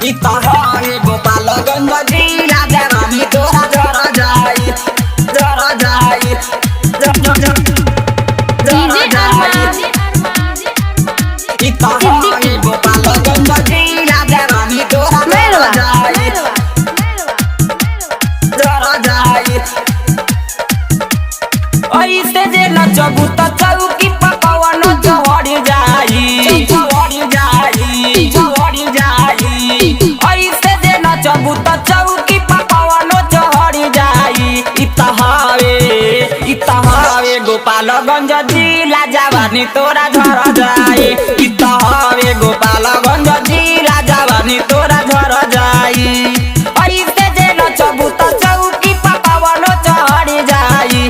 इतहारे गोपालगंज जिला जवानी तोरा जरा जाई जरा जाई इतहारे गोपालगंज जिला जवानी तोरा जरा जाई जरा जाई ऐसे जे नचबू त चौकी पकवन चढ़ जाई चढ़ जाई चढ़ जाई ऐसे जे नचबू त चौकी पकवन चढ़ जाई इतहारे गोपालगंज जिला जवानी तोरा झर जाई इतहारे गोपालगंज जिला जवानी तोरा झर जाई ऐसे जे नचबू त चौकी पकवन चढ़ जाई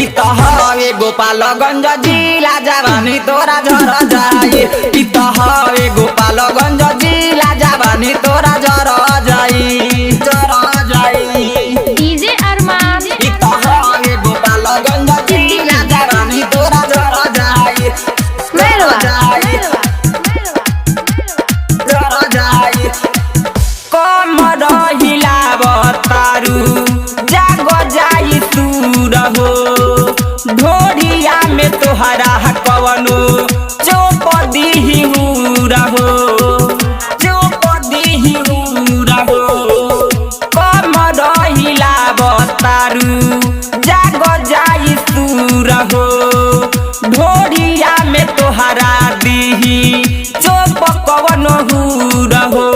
इतहारे गोपालगंज जिला जवानी तोरा झर जाई इतहारे गोपालगंज जिला जवानी तोरा झर जाई झर जाई डीजे अरमान इतहारे गोपालगंज जिला जवानी तोरा झर जाई झर जाई झर जाई कमर हिलावतारू जाग जाई तूर हो ढोरिया में तोहरा कवनो चोप दीही रहो चोप दीही रहो कमर हिलावतारू जाग जाई तूर हो ढोरिया में तोहरा दीही चोप कवनो रहो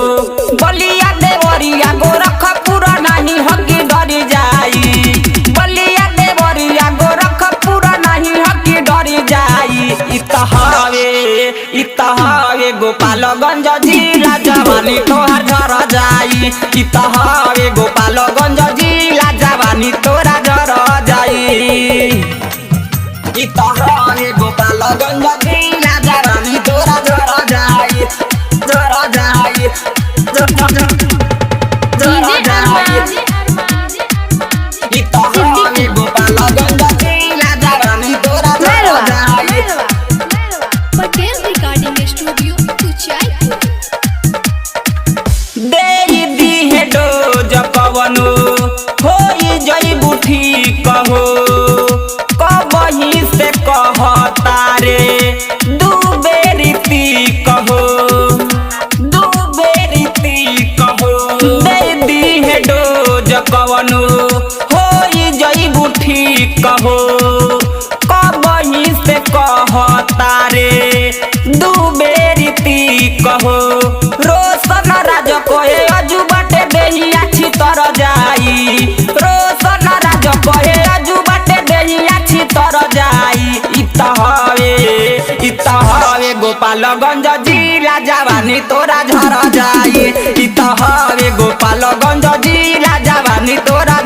बलिया देवरिया गोरखपुर नहीं हकी डर जाई बलिया देवरिया गोरखपुर नहीं हकी डर जाई इतहारे गोपालगंज जिला जवानी तोहर झर जाई इतहारे गोपालगंज जिला जवानी तोरा झर जाई इतहारे गोपालगंज जिला जवानी तोरा झर जाई झर जाई डीजे अरमान इतहारे गोपालगंज जिला जवानी तोरा झर जाई पटेल रिकॉर्डिंग स्टूडियो कुचायपुर देई दीहे डोज कवनो होई जईबू ठीक हो कबही से कहतारे दू बेरी ती कहो दू बेरी ती कहो देई दीहे डोज कवनो होई जईबू ठीक हो कबही से कहतारे दू बेरी ती कहो रोशन राज कोहे अजुबाटे देही आछी तर जाई रोशन राज कोहे अजुबाटे देही आछी तर जाई इतहारे गोपालगंज जिला जवानी तोरा झर जाई इतहारे गोपालगंज जिला जवानी तोरा